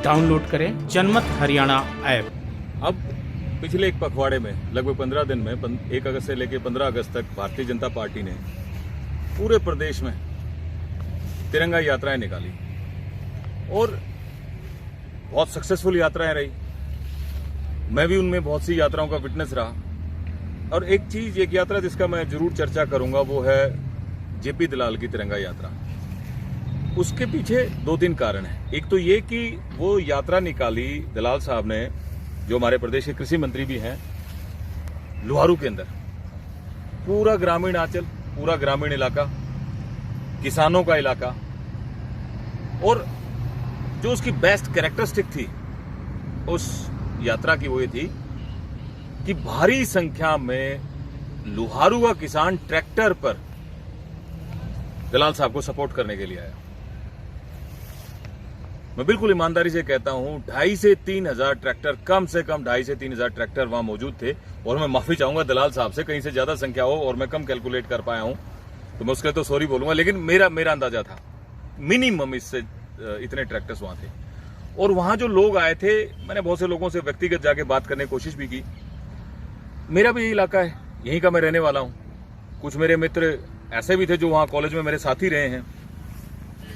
Download करें जनमत Haryana app. अब पिछले एक पखवाड़े में लगभग 15 दिन में 1 अगस्त से लेकर 15 अगस्त तक भारतीय जनता पार्टी ने पूरे प्रदेश में तिरंगा यात्राएं निकाली और बहुत सक्सेसफुल यात्राएं रही। मैं भी उनमें बहुत सी यात्राओं का विटनेस रहा। और एक यात्रा जिसका मैं जरूर चर्चा करूंगा वो है जेपी दलाल की तिरंगा यात्रा। उसके पीछे 2-3 कारण हैं। एक तो ये कि वो यात्रा निकाली दलाल साहब ने, जो हमारे प्रदेश के कृषि मंत्री भी हैं, लुहारू के अंदर पूरा ग्रामीण आंचल, पूरा ग्रामीण इलाका, किसानों का इलाका, और जो उसकी बेस्ट कैरेक्टरिस्टिक थी उस यात्रा की वो ये थी कि भारी संख्या में लुहारू का किसान ट्रैक्टर पर दलाल साहब को सपोर्ट करने के लिए आया। मैं बिल्कुल ईमानदारी से कहता हूं 2,500 से 3,000 ट्रैक्टर, कम से कम 2,500 से 3,000 ट्रैक्टर वहां मौजूद थे। और मैं माफी चाहूंगा दलाल साहब से, कहीं से ज्यादा संख्या हो और मैं कम कैलकुलेट कर पाया हूं तो मैं उसके लिए तो सॉरी बोलूंगा, लेकिन मेरा अंदाजा था मिनिमम इससे इतने ट्रैक्टर्स वहां थे। और वहां जो लोग आए थे, मैंने बहुत से लोगों से व्यक्तिगत जाके बात करने की कोशिश भी की। मेरा भी यही इलाका है, यहीं का मैं रहने वाला हूं। कुछ मेरे मित्र ऐसे भी थे जो वहां कॉलेज में मेरे साथी रहे हैं,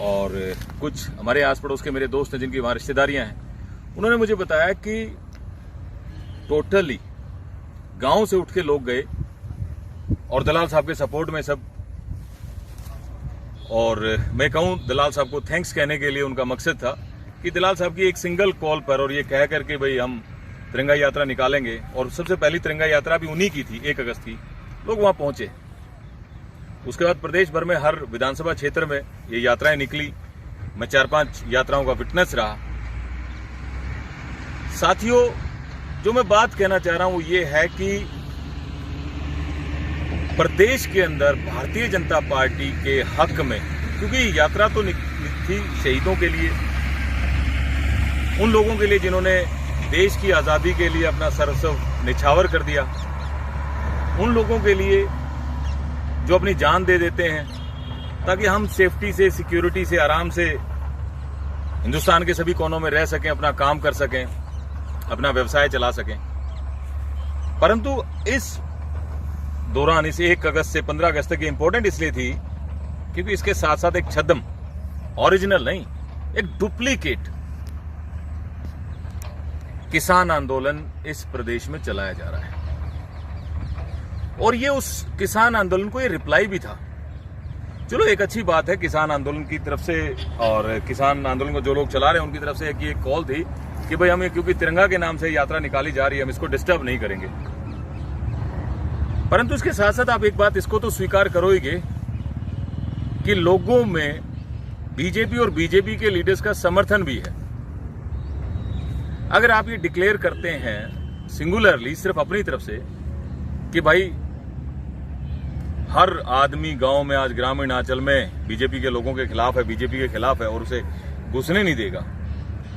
और कुछ हमारे आस पड़ोस के मेरे दोस्त हैं जिनकी वहां रिश्तेदारियां हैं। उन्होंने मुझे बताया कि टोटली गांव से उठ के लोग गए और दलाल साहब के सपोर्ट में सब। और मैं कहूं दलाल साहब को थैंक्स कहने के लिए उनका मकसद था कि दलाल साहब की एक सिंगल कॉल पर और ये कह करके भाई हम तिरंगा यात्रा निकालेंगे, और सबसे पहली तिरंगा यात्रा भी उन्हीं की थी 1 अगस्त की, लोग वहां पहुंचे। उसके बाद प्रदेश भर में हर विधानसभा क्षेत्र में ये यात्राएं निकली। मैं 4-5 यात्राओं का विटनेस रहा। साथियों, जो मैं बात कहना चाह रहा हूं वो ये है कि प्रदेश के अंदर भारतीय जनता पार्टी के हक में, क्योंकि यात्रा तो थी शहीदों के लिए, उन लोगों के लिए जिन्होंने देश की आजादी के लिए अपना सर्वस्व निछावर कर दिया, उन लोगों के लिए जो अपनी जान दे देते हैं ताकि हम सेफ्टी से, सिक्योरिटी से, आराम से हिंदुस्तान के सभी कोनों में रह सकें, अपना काम कर सकें, अपना व्यवसाय चला सकें। परंतु इस दौरान, इस 1 अगस्त से 15 अगस्त तक इंपॉर्टेंट इसलिए थी क्योंकि इसके साथ साथ एक छद्म, ओरिजिनल नहीं, एक डुप्लीकेट किसान आंदोलन इस प्रदेश में चलाया जा रहा है। और ये उस किसान आंदोलन को ये रिप्लाई भी था। चलो, एक अच्छी बात है किसान आंदोलन की तरफ से, और किसान आंदोलन को जो लोग चला रहे हैं उनकी तरफ से एक कॉल थी कि भाई हमें, क्योंकि तिरंगा के नाम से यात्रा निकाली जा रही है, हम इसको डिस्टर्ब नहीं करेंगे। परंतु इसके साथ साथ आप एक बात इसको तो स्वीकार करोगे कि लोगों में बीजेपी और बीजेपी के लीडर्स का समर्थन भी है। अगर आप ये डिक्लेयर करते हैं सिंगुलरली सिर्फ अपनी तरफ से कि भाई हर आदमी गांव में, आज ग्रामीण अंचल में बीजेपी के लोगों के खिलाफ है, बीजेपी के खिलाफ है और उसे घुसने नहीं देगा,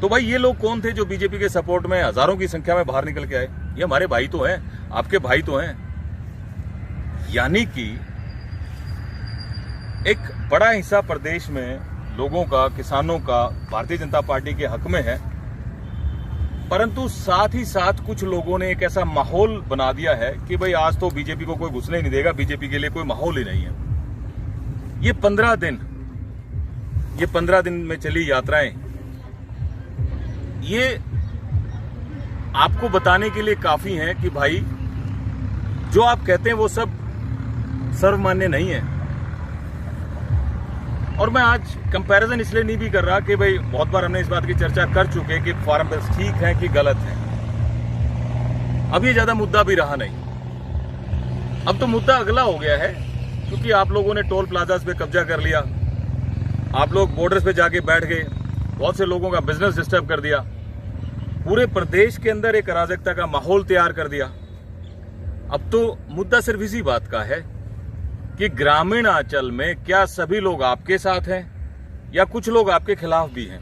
तो भाई ये लोग कौन थे जो बीजेपी के सपोर्ट में हजारों की संख्या में बाहर निकल के आए? ये हमारे भाई तो हैं, आपके भाई तो हैं। यानी कि एक बड़ा हिस्सा प्रदेश में लोगों का, किसानों का भारतीय जनता पार्टी के हक में है, परंतु साथ ही साथ कुछ लोगों ने एक ऐसा माहौल बना दिया है कि भाई आज तो बीजेपी को कोई घुसने नहीं देगा, बीजेपी के लिए कोई माहौल ही नहीं है। ये 15 दिन में चली यात्राएं, ये आपको बताने के लिए काफी हैं कि भाई जो आप कहते हैं वो सब सर्वमान्य नहीं है। और मैं आज कंपैरिजन इसलिए नहीं भी कर रहा कि भाई बहुत बार हमने इस बात की चर्चा कर चुके कि फॉर्म ठीक है कि गलत है। अब ये ज्यादा मुद्दा भी रहा नहीं। अब तो मुद्दा अगला हो गया है, क्योंकि आप लोगों ने टोल प्लाजास पे कब्जा कर लिया, आप लोग बॉर्डर्स पे जाके बैठ गए, बहुत से लोगों का बिजनेस डिस्टर्ब कर दिया, पूरे प्रदेश के अंदर एक अराजकता का माहौल तैयार कर दिया। अब तो मुद्दा सिर्फ इसी बात का है कि ग्रामीण अंचल में क्या सभी लोग आपके साथ हैं या कुछ लोग आपके खिलाफ भी हैं।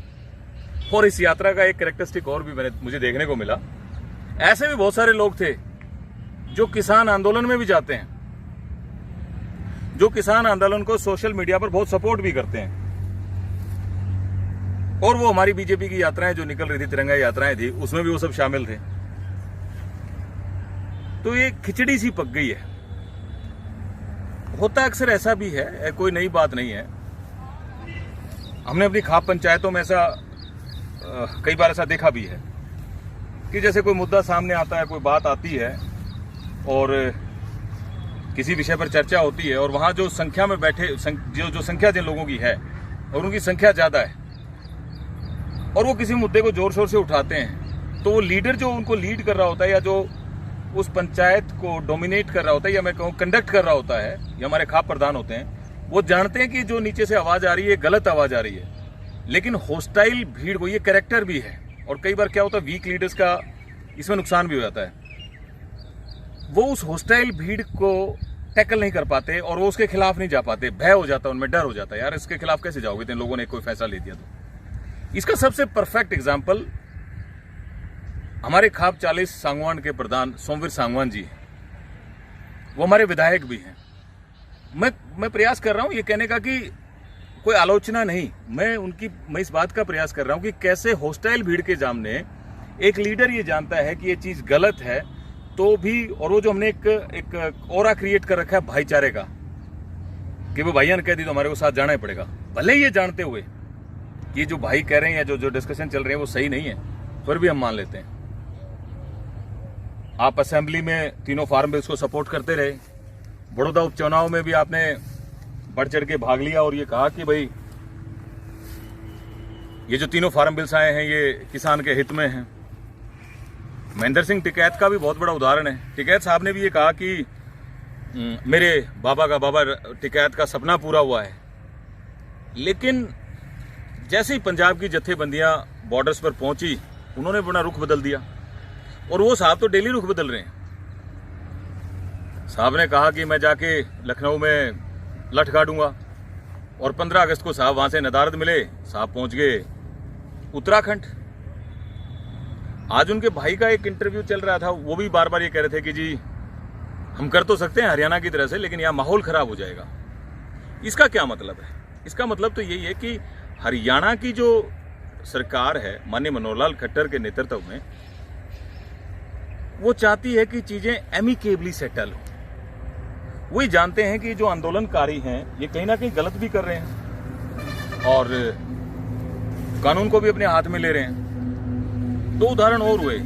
और इस यात्रा का एक कैरेक्टरिस्टिक और भी मुझे देखने को मिला, ऐसे भी बहुत सारे लोग थे जो किसान आंदोलन में भी जाते हैं, जो किसान आंदोलन को सोशल मीडिया पर बहुत सपोर्ट भी करते हैं। और वो हमारी बीजेपी की यात्राएं जो निकल रही थी, तिरंगा यात्राएं थी, उसमें भी वो सब शामिल थे। तो ये खिचड़ी सी पक गई है। होता अक्सर ऐसा भी है, कोई नई बात नहीं है। हमने अपनी खाप पंचायतों में ऐसा कई बार ऐसा देखा भी है कि जैसे कोई मुद्दा सामने आता है, कोई बात आती है और किसी विषय पर चर्चा होती है और वहां जो संख्या में बैठे जो संख्या जिन लोगों की है और उनकी संख्या ज्यादा है और वो किसी मुद्दे को जोर शोर से उठाते हैं, तो वो लीडर जो उनको लीड कर रहा होता है या जो उस पंचायत को डोमिनेट कर रहा होता है या मैं कहूँ कंडक्ट कर रहा होता है, या हमारे खाप प्रधान होते हैं, वो जानते हैं कि जो नीचे से आवाज आ रही है गलत आवाज आ रही है, लेकिन होस्टाइल भीड़ को, ये कैरेक्टर भी है और कई बार क्या होता है वीक लीडर्स का इसमें नुकसान भी हो जाता है। वो उस होस्टाइल भीड़ को टैकल नहीं कर पाते और वो उसके खिलाफ नहीं जा पाते, भय हो जाता है उनमें, डर हो जाता है, यार इसके खिलाफ कैसे जाओगे, तो इन लोगों ने कोई फैसला ले दिया। तो इसका सबसे परफेक्ट एग्जाम्पल हमारे खाप 40 सांगवान के प्रधान सोमवीर सांगवान जी, वो हमारे विधायक भी हैं। मैं प्रयास कर रहा हूं ये कहने का कि कोई आलोचना नहीं, मैं इस बात का प्रयास कर रहा हूं कि कैसे होस्टाइल भीड़ के सामने एक लीडर ये जानता है कि ये चीज गलत है तो भी, और वो जो हमने एक ऑरा क्रिएट कर रखा है भाईचारे का कि वो भाइया ने कह दी तो हमारे को साथ जाना ही पड़ेगा, भले ही ये जानते हुए कि जो भाई कह रहे हैं या जो डिस्कशन चल रहे हैं वो सही नहीं है, फिर भी हम मान लेते हैं। आप असेंबली में तीनों फार्म बिल्स को सपोर्ट करते रहे, बड़ौदा उपचुनाव में भी आपने बढ़ चढ़ के भाग लिया और ये कहा कि भाई ये जो तीनों फार्म बिल्स आए हैं ये किसान के हित में हैं। महेंद्र सिंह टिकैत का भी बहुत बड़ा उदाहरण है। टिकैत साहब ने भी ये कहा कि मेरे बाबा का बाबा टिकैत का सपना पूरा हुआ है, लेकिन जैसे ही पंजाब की जत्थेबंदियां बॉर्डर्स पर पहुंची उन्होंने अपना रुख बदल दिया और वो साहब तो डेली रुख बदल रहे हैं। साहब ने कहा कि मैं जाके लखनऊ में लठ गाड़ूंगा और 15 अगस्त को साहब वहां से नदारद मिले, साहब पहुंच गए उत्तराखंड। आज उनके भाई का एक इंटरव्यू चल रहा था, वो भी बार बार ये कह रहे थे कि जी हम कर तो सकते हैं हरियाणा की तरह से, लेकिन यहाँ माहौल खराब हो जाएगा। इसका क्या मतलब है? इसका मतलब तो यही है कि हरियाणा की जो सरकार है माननीय मनोहर लाल खट्टर के नेतृत्व में, वो चाहती है कि चीजें एमिकेबली सेटल हो। वही जानते हैं कि जो आंदोलनकारी हैं ये कहीं ना कहीं गलत भी कर रहे हैं और कानून को भी अपने हाथ में ले रहे हैं। 2 उदाहरण और हुए,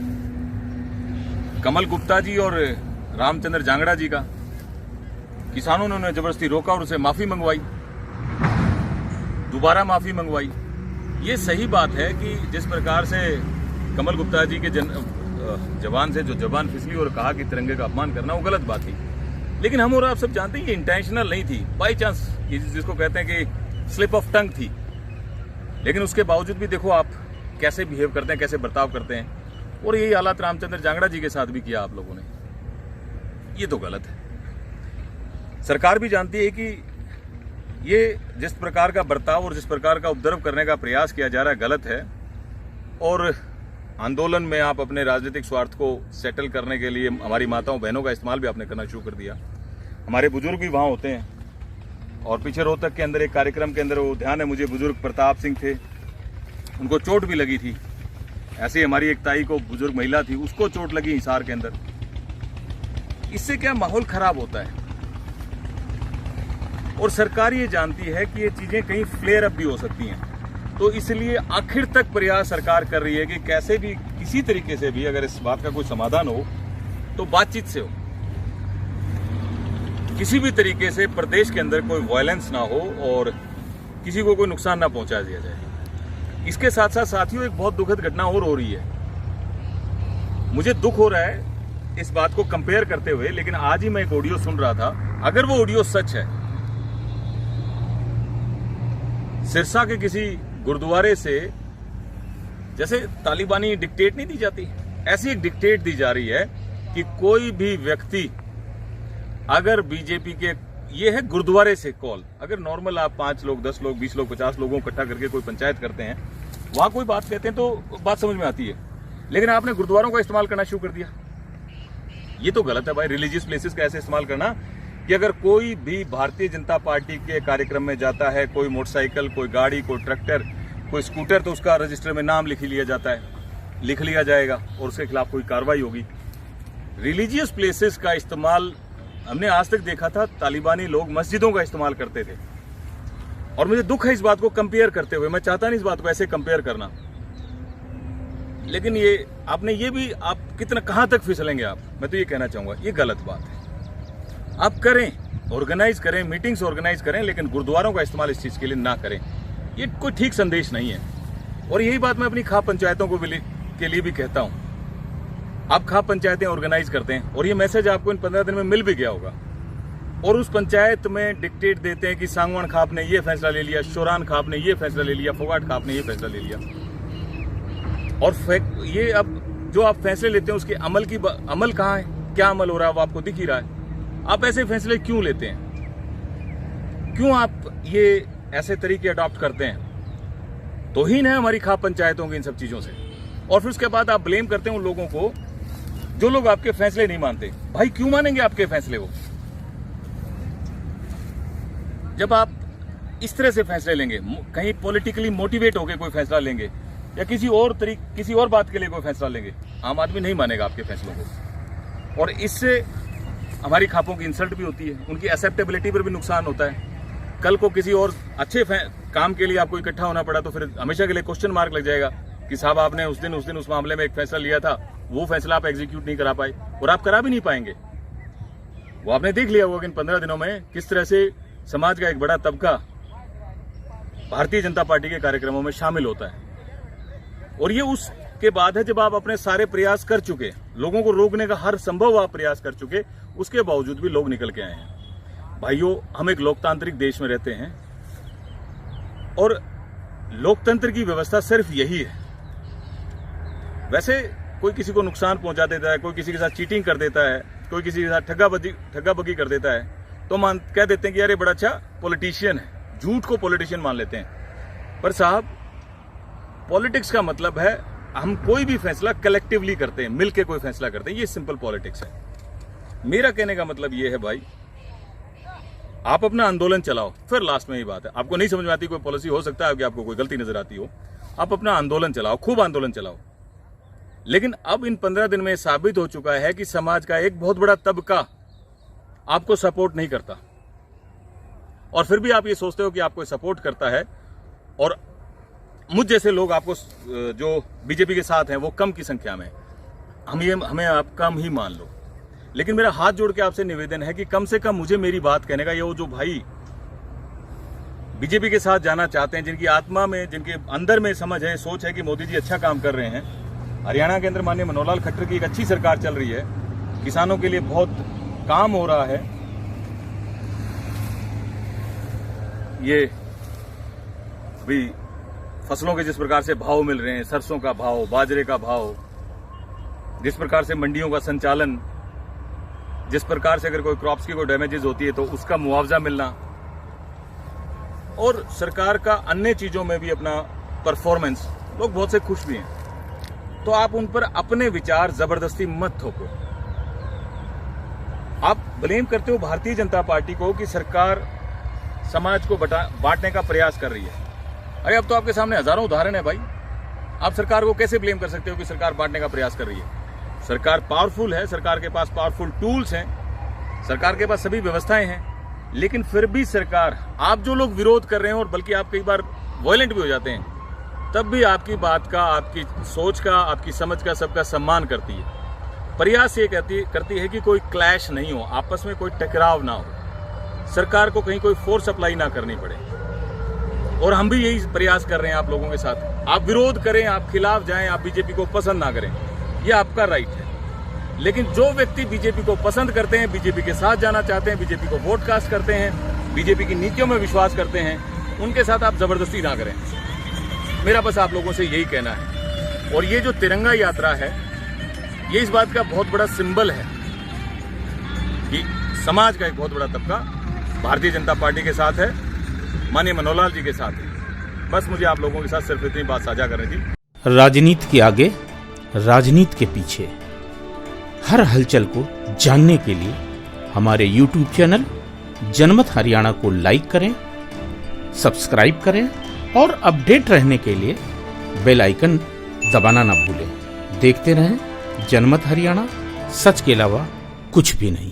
कमल गुप्ता जी और रामचंद्र जांगड़ा जी का। किसानों ने उन्हें जबरदस्ती रोका और उसे माफी मंगवाई, दोबारा माफी मंगवाई। ये सही बात है कि जिस प्रकार से कमल गुप्ता जी के जवान से जो जवान फिसली और कहा कि तिरंगे का अपमान करना, वो गलत बात थी, लेकिन हम और आप सब जानते हैं ये इंटेंशनल नहीं थी, बाई चांस, जिसको कहते हैं कि स्लिप ऑफ टंग थी। लेकिन उसके बावजूद भी देखो आप कैसे बिहेव करते हैं, कैसे बर्ताव करते हैं, और यही हालात रामचंद्र जांगड़ा जी के साथ भी किया आप लोगों ने। ये तो गलत है। सरकार भी जानती है कि ये जिस प्रकार का बर्ताव और जिस प्रकार का उपद्रव करने का प्रयास किया जा रहा है गलत है, और आंदोलन में आप अपने राजनीतिक स्वार्थ को सेटल करने के लिए हमारी माताओं बहनों का इस्तेमाल भी आपने करना शुरू कर दिया। हमारे बुजुर्ग भी वहां होते हैं, और पीछे रोहतक के अंदर एक कार्यक्रम के अंदर, वो ध्यान है मुझे, बुजुर्ग प्रताप सिंह थे, उनको चोट भी लगी थी। ऐसे ही हमारी एक ताई को, बुजुर्ग महिला थी, उसको चोट लगी हिसार के अंदर। इससे क्या माहौल खराब होता है, और सरकार ये जानती है कि ये चीजें कहीं फ्लेयर अप भी हो सकती हैं, तो इसलिए आखिर तक प्रयास सरकार कर रही है कि कैसे भी किसी तरीके से भी अगर इस बात का कोई समाधान हो तो बातचीत से हो, किसी भी तरीके से प्रदेश के अंदर कोई वायलेंस ना हो और किसी को कोई नुकसान ना पहुंचा दिया जाए। इसके साथ साथ साथियों एक बहुत दुखद घटना और हो रही है। मुझे दुख हो रहा है इस बात को कंपेयर करते हुए, लेकिन आज ही मैं एक ऑडियो सुन रहा था, अगर वो ऑडियो सच है, सिरसा के किसी गुरुद्वारे से जैसे तालिबानी डिक्टेट नहीं दी जाती, ऐसी एक डिक्टेट दी जा रही है कि कोई भी व्यक्ति अगर बीजेपी के, ये है गुरुद्वारे से कॉल, अगर नॉर्मल आप 5 लोग, 10 लोग, 20 लोग, 50 लोगों को इकट्ठा करके कोई पंचायत करते हैं, वहां कोई बात कहते हैं तो बात समझ में आती है, लेकिन आपने गुरुद्वारों का इस्तेमाल करना शुरू कर दिया। ये तो गलत है भाई। रिलीजियस प्लेसेस का ऐसे इस्तेमाल करना कि अगर कोई भी भारतीय जनता पार्टी के कार्यक्रम में जाता है, कोई मोटरसाइकिल, कोई गाड़ी, कोई ट्रैक्टर, कोई स्कूटर तो उसका रजिस्टर में नाम लिख लिया जाता है, लिख लिया जाएगा और उसके खिलाफ कोई कार्रवाई होगी। रिलीजियस प्लेसेस का इस्तेमाल हमने आज तक देखा था, तालिबानी लोग मस्जिदों का इस्तेमाल करते थे और मुझे दुख है इस बात को कंपेयर करते हुए। मैं चाहता नहीं इस बात को ऐसे कंपेयर करना, लेकिन ये आपने ये भी आप कितना कहां तक फिसलेंगे आप, मैं तो ये कहना चाहूंगा ये गलत बात है। आप करें, ऑर्गेनाइज करें, मीटिंग्स ऑर्गेनाइज करें, लेकिन गुरुद्वारों का इस्तेमाल इस चीज के लिए ना करें। ये कोई ठीक संदेश नहीं है और यही बात मैं अपनी खाप पंचायतों को के लिए भी कहता हूं। आप खाप पंचायतें ऑर्गेनाइज करते हैं और ये मैसेज आपको इन 15 दिन में मिल भी गया होगा और उस पंचायत में डिक्टेट देते हैं कि सांगवान खाप ने ये फैसला ले लिया, शोरान खाप ने ये फैसला ले लिया, फोगाट खाप ने ये फैसला ले लिया। और ये अब जो आप फैसले लेते हैं उसके अमल कहाँ है, क्या अमल हो रहा है वो आपको दिख ही रहा है। आप ऐसे फैसले क्यों लेते हैं, क्यों आप ये ऐसे तरीके अडॉप्ट करते हैं? तौहीन है हमारी खाप पंचायतों की इन सब चीजों से। और फिर उसके बाद आप ब्लेम करते हैं उन लोगों को जो लोग आपके फैसले नहीं मानते। भाई क्यों मानेंगे आपके फैसले वो? जब आप इस तरह से फैसले लेंगे, कहीं पॉलिटिकली मोटिवेट होकर कोई फैसला लेंगे या किसी और बात के लिए कोई फैसला लेंगे, आम आदमी नहीं मानेगा आपके फैसलों को और इससे हमारी खापों की इंसल्ट भी होती है, उनकी एक्सेप्टेबिलिटी पर भी नुकसान होता है। कल को किसी और अच्छे काम के लिए आपको इकट्ठा होना पड़ा तो फिर हमेशा के लिए क्वेश्चन मार्क लग जाएगा कि साहब आपने उस दिन उस मामले में एक फैसला लिया था, वो फैसला आप एग्जीक्यूट नहीं करा पाए और आप करा भी नहीं पाएंगे। वो आपने देख लिया होगा कि इन 15 दिनों में किस तरह से समाज का एक बड़ा तबका भारतीय जनता पार्टी के कार्यक्रमों में शामिल होता है। और ये उसके बाद है जब आप अपने सारे प्रयास कर चुके, लोगों को रोकने का हर संभव आप प्रयास कर चुके, उसके बावजूद भी लोग निकल के आए हैं। भाइयों, हम एक लोकतांत्रिक देश में रहते हैं और लोकतंत्र की व्यवस्था सिर्फ यही है। वैसे कोई किसी को नुकसान पहुंचा देता है, कोई किसी के साथ चीटिंग कर देता है, कोई किसी के साथ ठग्गाबगी कर देता है तो कह देते हैं कि यार ये बड़ा अच्छा पॉलिटिशियन है, झूठ को पॉलिटिशियन मान लेते हैं। पर साहब, पॉलिटिक्स का मतलब है हम कोई भी फैसला कलेक्टिवली करते हैं, मिलके कोई फैसला करते हैं, ये सिंपल पॉलिटिक्स है। मेरा कहने का मतलब ये है भाई, आप अपना आंदोलन चलाओ। फिर लास्ट में ही बात है, आपको नहीं समझ में आती कोई पॉलिसी, हो सकता है कि आपको कोई गलती नजर आती हो, आप अपना आंदोलन चलाओ, खूब आंदोलन चलाओ। लेकिन अब इन 15 दिन में साबित हो चुका है कि समाज का एक बहुत बड़ा तबका आपको सपोर्ट नहीं करता और फिर भी आप ये सोचते हो कि आपको सपोर्ट करता है और मुझ जैसे लोग आपको जो बीजेपी के साथ हैं वो कम की संख्या में, हमें आप कम ही मान लो। लेकिन मेरा हाथ जोड़ के आपसे निवेदन है कि कम से कम मुझे मेरी बात कहने का ये, वो जो भाई बीजेपी के साथ जाना चाहते हैं, जिनकी आत्मा में, जिनके अंदर में समझ है, सोच है कि मोदी जी अच्छा काम कर रहे हैं, हरियाणा के अंदर माननीय मनोहर लाल खट्टर की एक अच्छी सरकार चल रही है, किसानों के लिए बहुत काम हो रहा है, ये अभी फसलों के जिस प्रकार से भाव मिल रहे हैं, सरसों का भाव, बाजरे का भाव, जिस प्रकार से मंडियों का संचालन, जिस प्रकार से अगर कोई क्रॉप्स की कोई डैमेजेस होती है तो उसका मुआवजा मिलना और सरकार का अन्य चीजों में भी अपना परफॉर्मेंस, लोग बहुत से खुश भी हैं। तो आप उन पर अपने विचार जबरदस्ती मत थोपो। आप ब्लेम करते हो भारतीय जनता पार्टी को कि सरकार समाज को बांटने का प्रयास कर रही है। अरे अब तो आपके सामने हजारों उदाहरण है भाई, आप सरकार को कैसे ब्लेम कर सकते हो कि सरकार बांटने का प्रयास कर रही है? सरकार पावरफुल है, सरकार के पास पावरफुल टूल्स हैं, सरकार के पास सभी व्यवस्थाएं हैं, लेकिन फिर भी सरकार, आप जो लोग विरोध कर रहे हैं और बल्कि आप कई बार वायलेंट भी हो जाते हैं, तब भी आपकी बात का, आपकी सोच का, आपकी समझ का सबका सम्मान करती है। प्रयास ये करती है कि कोई क्लैश नहीं हो, आपस में कोई टकराव ना हो, सरकार को कहीं कोई फोर्स अप्लाई ना करनी पड़े। और हम भी यही प्रयास कर रहे हैं आप लोगों के साथ। आप विरोध करें, आप खिलाफ जाएं, आप बीजेपी को पसंद ना करें, ये आपका राइट है। लेकिन जो व्यक्ति बीजेपी को पसंद करते हैं, बीजेपी के साथ जाना चाहते हैं, बीजेपी को वोट कास्ट करते हैं, बीजेपी की नीतियों में विश्वास करते हैं, उनके साथ आप जबरदस्ती ना करें। मेरा बस आप लोगों से यही कहना है। और ये जो तिरंगा यात्रा है, ये इस बात का बहुत बड़ा सिंबल है कि समाज का एक बहुत बड़ा तबका भारतीय जनता पार्टी के साथ है, माननीय मनोहर लाल जी के साथ है। बस मुझे आप लोगों के साथ सिर्फ इतनी बात साझा करनी थी। राजनीति के आगे, राजनीति के पीछे, हर हलचल को जानने के लिए हमारे YouTube चैनल जनमत हरियाणा को लाइक करें, सब्सक्राइब करें और अपडेट रहने के लिए बेल आइकन दबाना ना भूलें। देखते रहें जनमत हरियाणा, सच के अलावा कुछ भी नहीं।